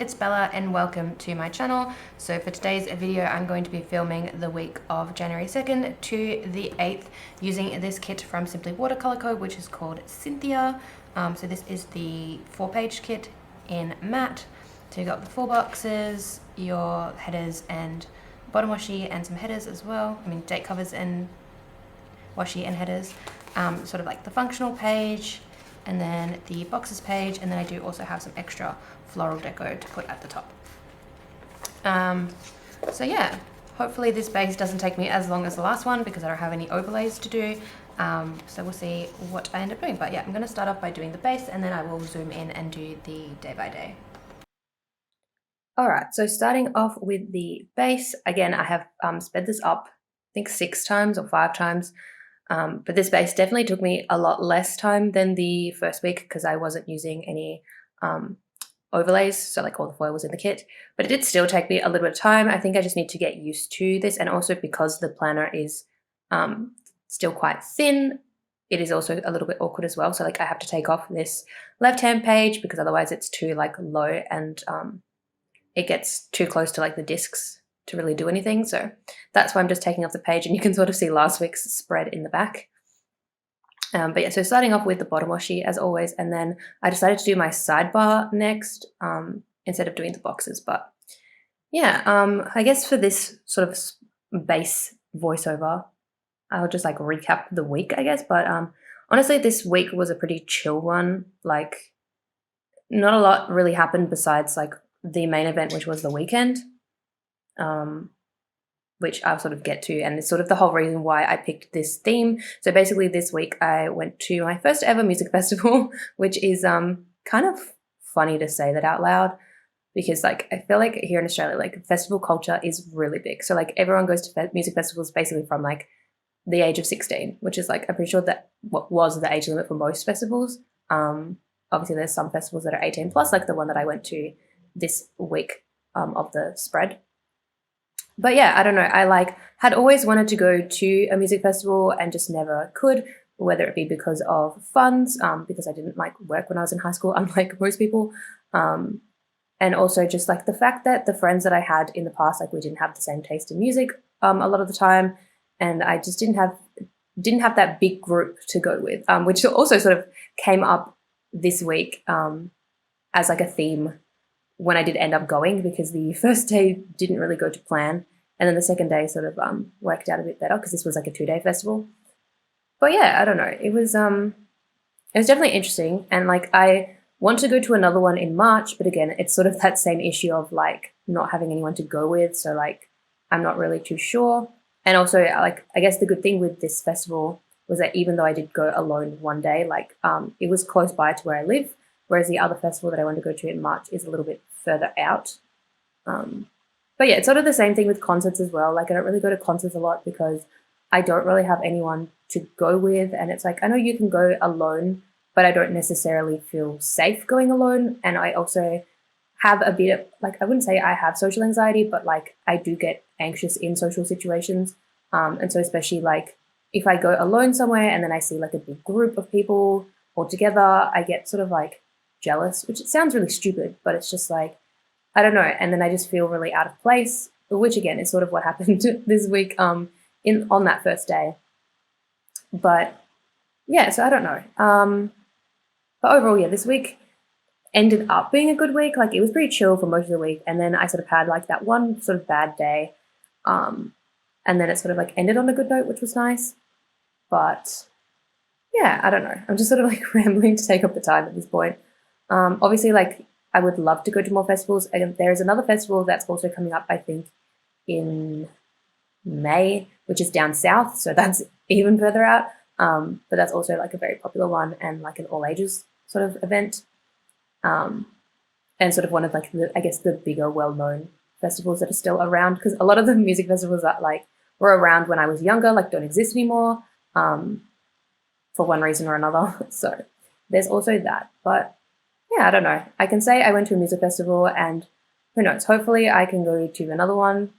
it's Bella and welcome to my channel. So for today's video, I'm going to be filming the week of January 2nd to the 8th using this kit from Simply Watercolor Co, which is called Cynthia. So this is the 4-page kit in matte. So you got the 4 boxes, your headers and bottom washi and some headers as well. I mean date covers and washi and headers. Sort of like the functional page, and then the boxes page, and then I do also have some extra floral deco to put at the top. So yeah, hopefully this base doesn't take me as long as the last one because I don't have any overlays to do. So we'll see what I end up doing. But yeah, I'm going to start off by doing the base, and then I will zoom in and do the day by day. Alright, so starting off with the base, again I have sped this up I think 6 times or 5 times. But this base definitely took me a lot less time than the first week because I wasn't using any overlays, so like all the foil was in the kit. But it did still take me a little bit of time. I think I just need to get used to this, and also because the planner is still quite thin, it is also a little bit awkward as well. So like I have to take off this left-hand page because otherwise it's too like low and it gets too close to like the discs to really do anything. So that's why I'm just taking off the page, and you can sort of see last week's spread in the back. But yeah, so starting off with the bottom washi as always, and then I decided to do my sidebar next instead of doing the boxes. But yeah, I guess for this sort of base voiceover, I'll just like recap the week, I guess. But honestly, this week was a pretty chill one. Like not a lot really happened besides like the main event, which was the weekend. Which I'll sort of get to, and it's sort of the whole reason why I picked this theme. So basically this week I went to my first ever music festival, which is kind of funny to say that out loud because like I feel like here in Australia like festival culture is really big. So like everyone goes to music festivals basically from like the age of 16, which is like I'm pretty sure that what was the age limit for most festivals. Obviously there's some festivals that are 18 plus, like the one that I went to this week of the spread. But yeah, I don't know, I like had always wanted to go to a music festival and just never could, whether it be because of funds, because I didn't like work when I was in high school, unlike most people, and also just like the fact that the friends that I had in the past, like we didn't have the same taste in music a lot of the time, and I just didn't have that big group to go with, which also sort of came up this week as like a theme when I did end up going, because the first day didn't really go to plan, and then the second day sort of worked out a bit better because this was like a 2-day festival. But yeah, I don't know, it was definitely interesting, and like I want to go to another one in March, but again it's sort of that same issue of like not having anyone to go with, so like I'm not really too sure. And also like I guess the good thing with this festival was that even though I did go alone one day, like it was close by to where I live, whereas the other festival that I want to go to in March is a little bit further out. But yeah, it's sort of the same thing with concerts as well. Like I don't really go to concerts a lot because I don't really have anyone to go with, and it's like I know you can go alone, but I don't necessarily feel safe going alone. And I also have a bit of like, I wouldn't say I have social anxiety, but like I do get anxious in social situations. And so especially like if I go alone somewhere and then I see like a big group of people all together, I get sort of like jealous, which it sounds really stupid, but it's just like, I don't know, and then I just feel really out of place, which again is sort of what happened this week on that first day. But yeah, so I don't know. But overall, yeah, this week ended up being a good week. Like it was pretty chill for most of the week, and then I sort of had like that one sort of bad day, and then it sort of like ended on a good note, which was nice. But yeah, I don't know, I'm just sort of like rambling to take up the time at this point. Obviously, like I would love to go to more festivals. And there is another festival that's also coming up, I think, in May, which is down south, so that's even further out. But that's also like a very popular one and like an all ages sort of event, and sort of one of like the, I guess the bigger, well-known festivals that are still around, because a lot of the music festivals that like were around when I was younger like don't exist anymore, for one reason or another. So there's also that. But yeah, I don't know. I can say I went to a music festival, and who knows, hopefully I can go to another one,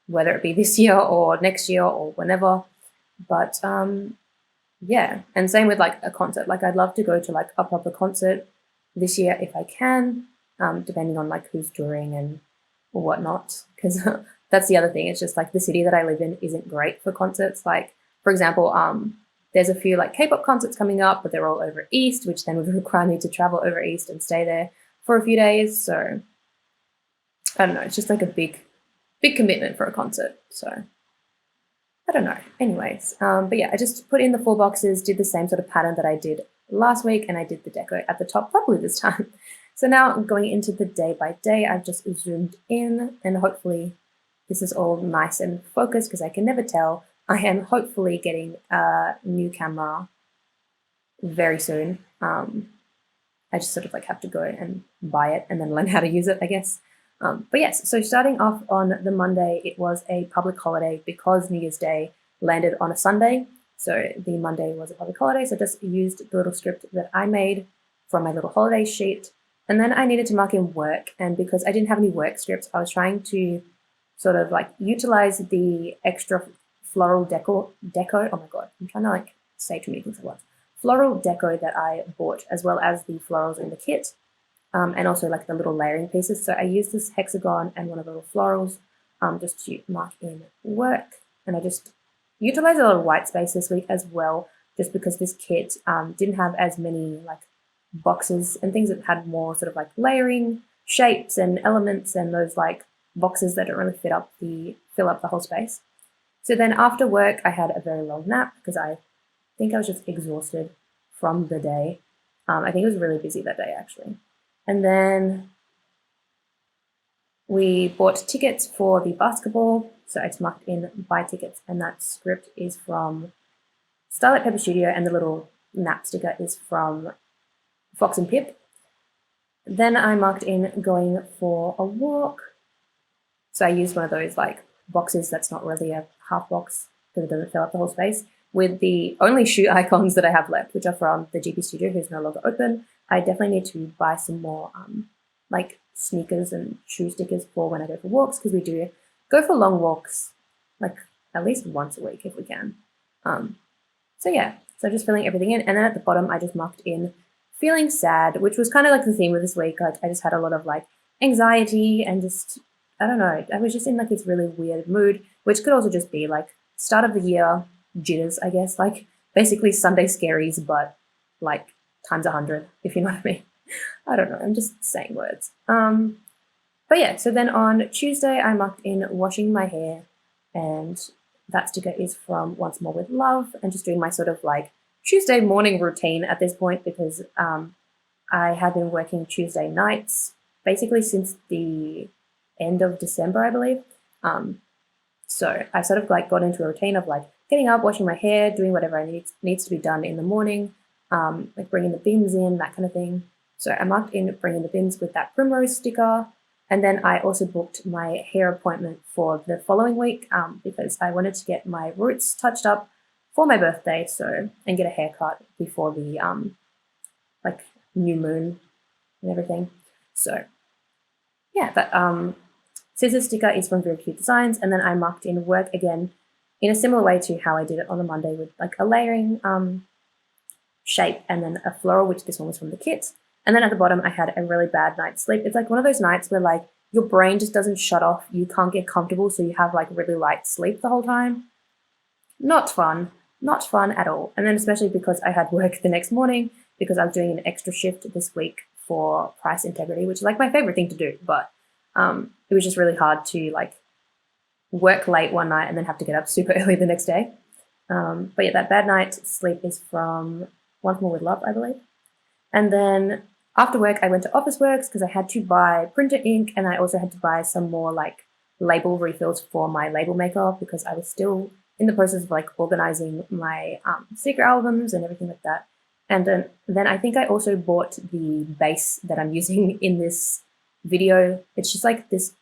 whether it be this year or next year or whenever. But yeah, and same with like a concert. Like I'd love to go to like a proper concert this year if I can. depending on like who's touring and whatnot. Because that's the other thing. It's just like the city that I live in isn't great for concerts. Like, for example, there's a few like K-pop concerts coming up, but they're all over East, which then would require me to travel over East and stay there for a few days. So I don't know. It's just like a big commitment for a concert. So I don't know. Anyways, but yeah, I just put in the 4 boxes, did the same sort of pattern that I did last week, and I did the deco at the top properly this time. So now I'm going into the day by day. I've just zoomed in, and hopefully this is all nice and focused because I can never tell. I am hopefully getting a new camera very soon. I just sort of like have to go and buy it and then learn how to use it, I guess. But yes, so starting off on the Monday, it was a public holiday because New Year's Day landed on a Sunday. So the Monday was a public holiday. So I just used the little script that I made from my little holiday sheet. And then I needed to mark in work. And because I didn't have any work scripts, I was trying to sort of like utilize the extra floral deco. Oh my God, I'm trying to like say too many things at once. Floral deco that I bought, as well as the florals in the kit. And also like the little layering pieces. So I used this hexagon and one of the little florals just to mark in work. And I just utilized a lot of white space this week as well, just because this kit didn't have as many like boxes and things that had more sort of like layering shapes and elements and those like boxes that don't really fill up the whole space. So then after work, I had a very long nap because I think I was just exhausted from the day. I think it was really busy that day actually. And then we bought tickets for the basketball. So I just marked in buy tickets, and that script is from Starlight Paper Studio, and the little nap sticker is from Fox and Pip. Then I marked in going for a walk. So I used one of those like boxes that's not really a half box because it doesn't fill up the whole space, with the only shoe icons that I have left, which are from the GP Studio, who's no longer open. I definitely need to buy some more like sneakers and shoe stickers for when I go for walks, because we do go for long walks like at least once a week if we can. So yeah, so just filling everything in. And then at the bottom, I just marked in feeling sad, which was kind of like the theme of this week. Like I just had a lot of like anxiety and just, I don't know, I was just in like this really weird mood, which could also just be like start of the year jitters, I guess, like basically Sunday scaries, but like times 100, if you know what I mean. I don't know, I'm just saying words. But yeah, so then on Tuesday, I marked in washing my hair, and that sticker is from Once More with Love, and just doing my sort of like Tuesday morning routine at this point, because I have been working Tuesday nights basically since the end of December, I believe. So I sort of like got into a routine of like getting up, washing my hair, doing whatever needs to be done in the morning, like bringing the bins in, that kind of thing. So I marked in bringing the bins with that primrose sticker. And then I also booked my hair appointment for the following week because I wanted to get my roots touched up for my birthday, and get a haircut before the like new moon and everything. So yeah, that scissor sticker is from Very Cute Designs, and then I marked in work again in a similar way to how I did it on the Monday, with like a layering shape and then a floral, which this one was from the kit. And then at the bottom, I had a really bad night's sleep. It's like one of those nights where like your brain just doesn't shut off. You can't get comfortable, so you have like really light sleep the whole time. Not fun. Not fun at all. And then especially because I had work the next morning, because I was doing an extra shift this week for price integrity, which is like my favorite thing to do. But it was just really hard to like work late one night and then have to get up super early the next day. But yeah, that bad night's sleep is from Once More with Love, I believe. And then after work, I went to Officeworks because I had to buy printer ink, and I also had to buy some more like label refills for my label maker, because I was still in the process of like organizing my sticker albums and everything like that. And then I think I also bought the base that I'm using in this video. It's just like this,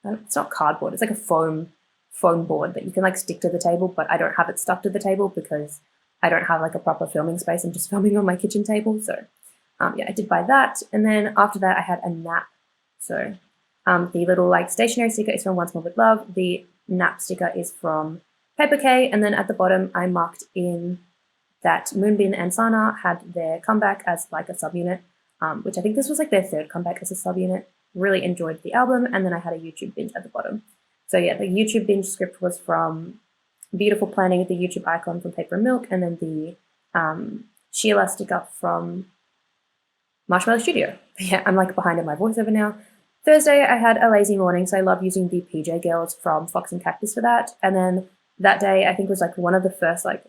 it's not cardboard, it's like a foam board that you can like stick to the table, but I don't have it stuck to the table because I don't have like a proper filming space. I'm just filming on my kitchen table. So yeah, I did buy that. And then after that, I had a nap. So the little like stationery sticker is from Once More with Love. The nap sticker is from Paper K. And then at the bottom, I marked in that Moonbin and Sana had their comeback as like a subunit. which I think this was like their third comeback as a subunit. Really enjoyed the album, and then I had a YouTube binge at the bottom. So yeah, the YouTube binge script was from Beautiful Planning, the YouTube icon from Paper and Milk, and then the Sheila sticker from Marshmallow Studio. But yeah, I'm like behind in my voiceover now. Thursday, I had a lazy morning, so I love using the PJ Girls from Fox and Cactus for that. And then that day, I think was like one of the first like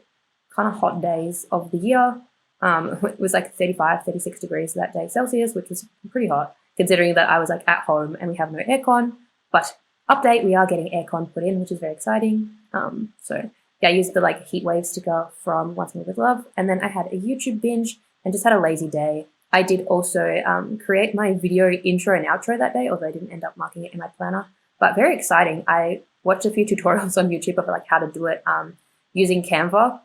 kind of hot days of the year. It was like 35, 36 degrees that day Celsius, which was pretty hot, considering that I was like at home and we have no aircon. But update, we are getting aircon put in, which is very exciting. So yeah, I used the like heat wave sticker from Once More With Love. And then I had a YouTube binge and just had a lazy day. I did also create my video intro and outro that day, although I didn't end up marking it in my planner. But very exciting. I watched a few tutorials on YouTube of like how to do it using Canva.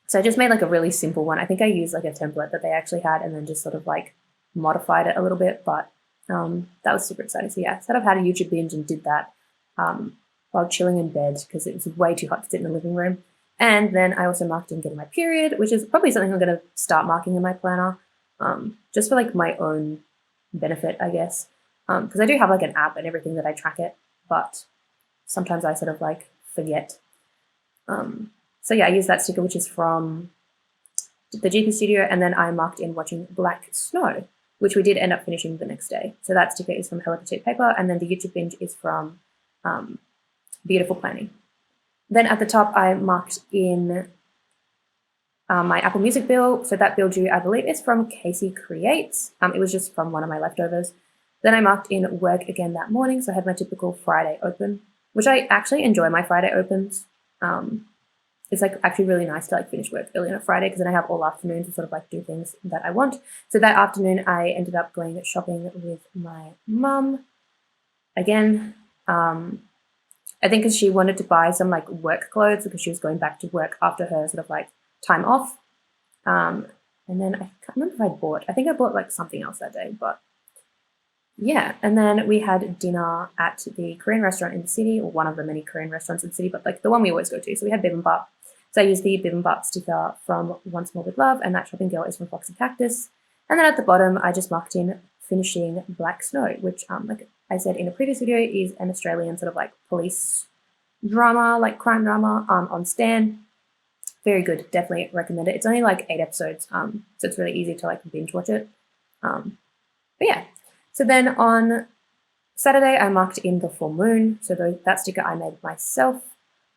So I just made like a really simple one. I think I used like a template that they actually had and then just sort of like modified it a little bit. But that was super exciting. So yeah, sort of had a YouTube binge and did that while chilling in bed because it was way too hot to sit in the living room. And then I also marked in getting my period, which is probably something I'm going to start marking in my planner. Just for like my own benefit, I guess, because I do have like an app and everything that I track it, but sometimes I sort of like forget. So yeah, I use that sticker, which is from the GP Studio, and then I marked in watching Black Snow, which we did end up finishing the next day. So that sticker is from 𝚑𝚑𝚘𝚗𝚙𝚜 paper, and then the YouTube binge is from Beautiful Planning. Then at the top, I marked in my Apple Music bill. So that bill due, I believe, is from Casey Creates. It was just from one of my leftovers. Then I marked in work again that morning. So I had my typical Friday open, which I actually enjoy my Friday opens. It's like actually really nice to like finish work early on a Friday because then I have all afternoon to sort of like do things that I want. So that afternoon I ended up going shopping with my mum again. I think because she wanted to buy some like work clothes because she was going back to work after her sort of like time off. And then I can't remember if I think I bought like something else that day, but yeah. And then we had dinner at the Korean restaurant in the city, or one of the many Korean restaurants in the city, but like the one we always go to. So we had bibimbap. So I used the bibimbap sticker from Once More With Love, and that shopping girl is from Fox and Cactus. And then at the bottom, I just marked in finishing Black Snow, which like I said in a previous video is an Australian sort of like police drama, like crime drama on Stan. Very good, definitely recommend it. It's only like 8 episodes, so it's really easy to like binge watch it. But yeah, so then on Saturday I marked in the full moon. So that sticker I made myself.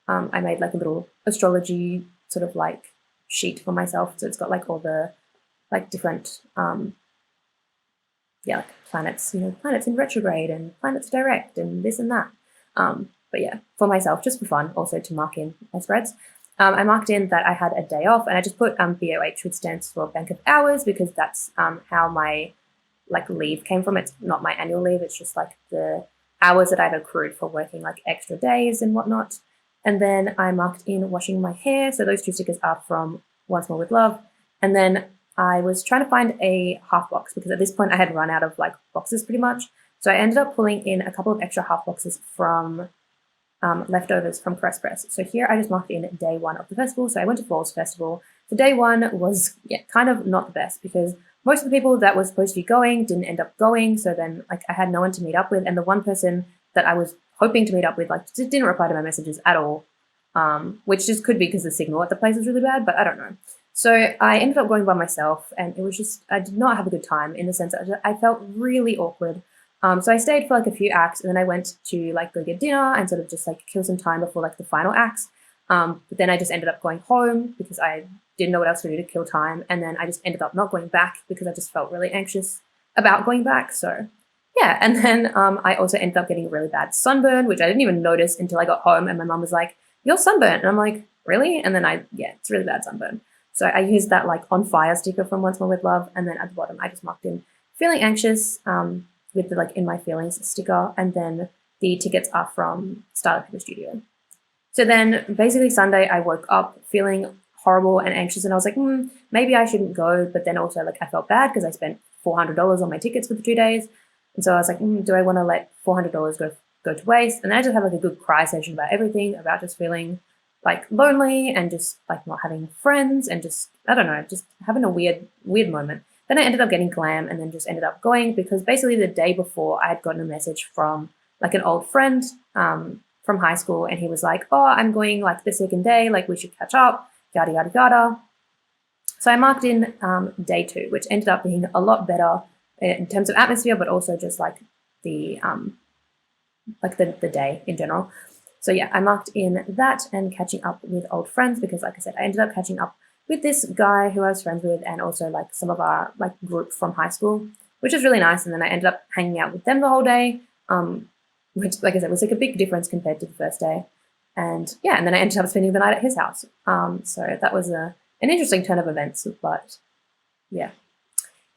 I made like a little astrology sort of like sheet for myself. So it's got like all the like different like planets, planets in retrograde and planets direct and this and that. But yeah, for myself, just for fun, also to mark in my spreads. I marked in that I had a day off, and I just put BOH, which stands for Bank of Hours, because that's how my like leave came from. It's not my annual leave. It's just like the hours that I've accrued for working like extra days and whatnot. And then I marked in washing my hair. So those 2 stickers are from Once More With Love. And then I was trying to find a half box because at this point I had run out of like boxes pretty much. So I ended up pulling in a couple of extra half boxes from leftovers from Press. So here I just marked in day 1 of the festival. So I went to Falls Festival. So day 1 was kind of not the best because most of the people that were supposed to be going didn't end up going. So then like I had no one to meet up with, and the one person that I was hoping to meet up with like just didn't reply to my messages at all, which just could be because the signal at the place was really bad, but I don't know. So I ended up going by myself, and it was just, I did not have a good time in the sense that I felt really awkward. So I stayed for like a few acts, and then I went to like go get dinner and sort of just like kill some time before like the final acts. But then I just ended up going home because I didn't know what else to do to kill time. And then I just ended up not going back because I just felt really anxious about going back. So yeah, and then I also ended up getting a really bad sunburn, which I didn't even notice until I got home, and my mum was like, "You're sunburnt," and I'm like, "Really?" And then it's really bad sunburn. So I used that like on fire sticker from Once More With Love, and then at the bottom I just marked in feeling anxious with the like in my feelings sticker, and then the tickets are from Starlight Paper Studio. So then basically Sunday I woke up feeling horrible and anxious, and I was like, maybe I shouldn't go, but then also like I felt bad because I spent $400 on my tickets for the 2 days. And so I was like, do I want to let $400 go to waste? And then I just had like a good cry session about everything, about just feeling like lonely and just like not having friends and just, I don't know, just having a weird moment. then I ended up getting glam and then just ended up going, because basically the day before I had gotten a message from like an old friend from high school, and he was like, oh, I'm going like the second day, like we should catch up, yada yada yada. So I marked in day 2, which ended up being a lot better in terms of atmosphere, but also just like the day in general. So yeah, I marked in that and catching up with old friends, because like I said, I ended up catching up with this guy who I was friends with, and also like some of our like group from high school, which was really nice. And then I ended up hanging out with them the whole day, which like I said was like a big difference compared to the first day. And yeah, and then I ended up spending the night at his house. So that was an interesting turn of events, but yeah.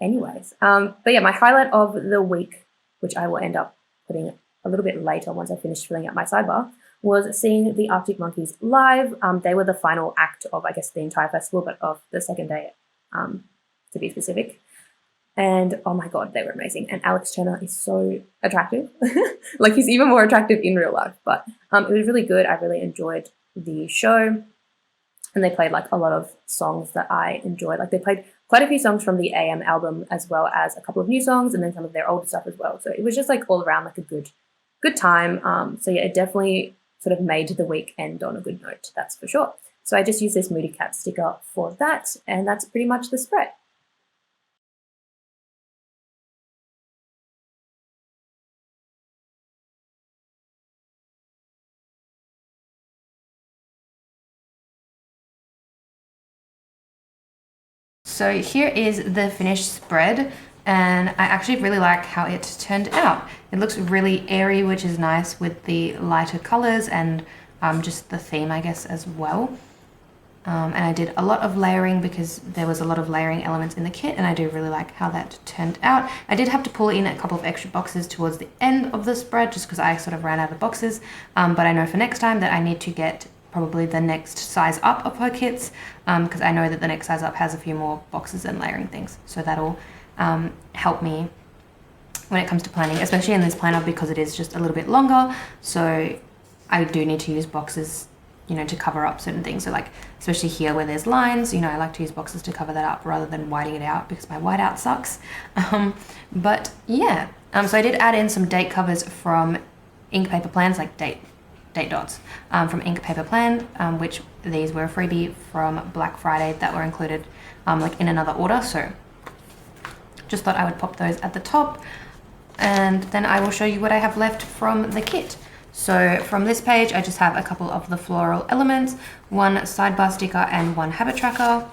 Anyways, but yeah, my highlight of the week, which I will end up putting a little bit later once I finish filling out my sidebar, was seeing the Arctic Monkeys live. They were the final act of, I guess, the entire festival, but of the second day, to be specific. And oh my God, they were amazing. And Alex Turner is so attractive. Like, he's even more attractive in real life, but it was really good. I really enjoyed the show. And they played like a lot of songs that I enjoyed. Like, they played quite a few songs from the AM album, as well as a couple of new songs, and then some of their older stuff as well. So it was just like all around like a good time. So yeah, it definitely sort of made the week end on a good note, that's for sure. So I just used this Moody Cat sticker for that, and that's pretty much the spread. So here is the finished spread, and I actually really like how it turned out. It looks really airy, which is nice with the lighter colors and just the theme, I guess, as well. And I did a lot of layering because there was a lot of layering elements in the kit, and I do really like how that turned out. I did have to pull in a couple of extra boxes towards the end of the spread just because I sort of ran out of boxes, but I know for next time that I need to get probably the next size up of her kits, because I know that the next size up has a few more boxes and layering things, so that'll help me when it comes to planning, especially in this planner because it is just a little bit longer. So I do need to use boxes, you know, to cover up certain things. So like, especially here where there's lines, you know, I like to use boxes to cover that up rather than whiting it out because my whiteout sucks. But yeah, so I did add in some date covers from ink paper plans, like date dots from Ink Paper Plan, which these were a freebie from Black Friday that were included like in another order. So just thought I would pop those at the top, and then I will show you what I have left from the kit. So from this page, I just have a couple of the floral elements, one sidebar sticker and one habit tracker.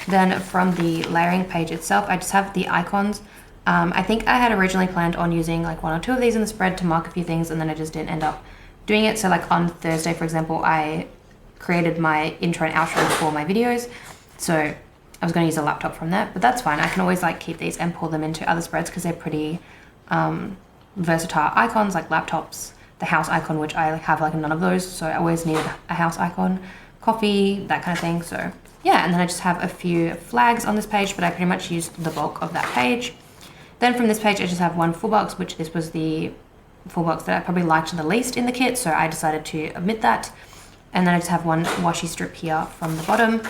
Then from the layering page itself, I just have the icons. I think I had originally planned on using like 1 or 2 of these in the spread to mark a few things, and then I just didn't end up doing it. So like on Thursday, for example, I created my intro and outro for my videos. So I was going to use a laptop from that, but that's fine. I can always like keep these and pull them into other spreads because they're pretty versatile icons, like laptops, the house icon, which I have like none of those. So I always needed a house icon, coffee, that kind of thing. So yeah, and then I just have a few flags on this page, but I pretty much used the bulk of that page. Then from this page, I just have one full box, which this was the full box that I probably liked the least in the kit, so I decided to omit that. And then I just have one washi strip here from the bottom.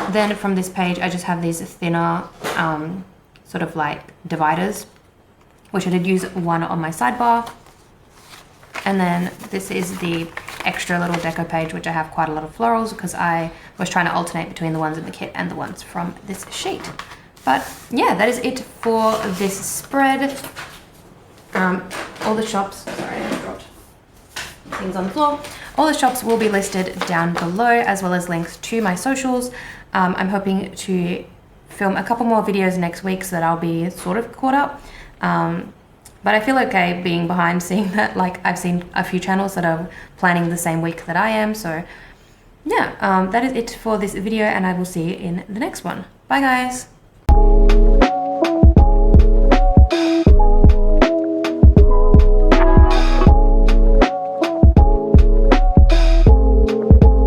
Then from this page, I just have these thinner sort of like dividers, which I did use one on my sidebar. And then this is the extra little deco page, which I have quite a lot of florals because I was trying to alternate between the ones in the kit and the ones from this sheet. But yeah, that is it for this spread. All the shops, sorry, I dropped things on the floor. All the shops will be listed down below, as well as links to my socials. I'm hoping to film a couple more videos next week so that I'll be sort of caught up. But I feel okay being behind, seeing that like I've seen a few channels that are planning the same week that I am. So yeah, that is it for this video, and I will see you in the next one. Bye guys.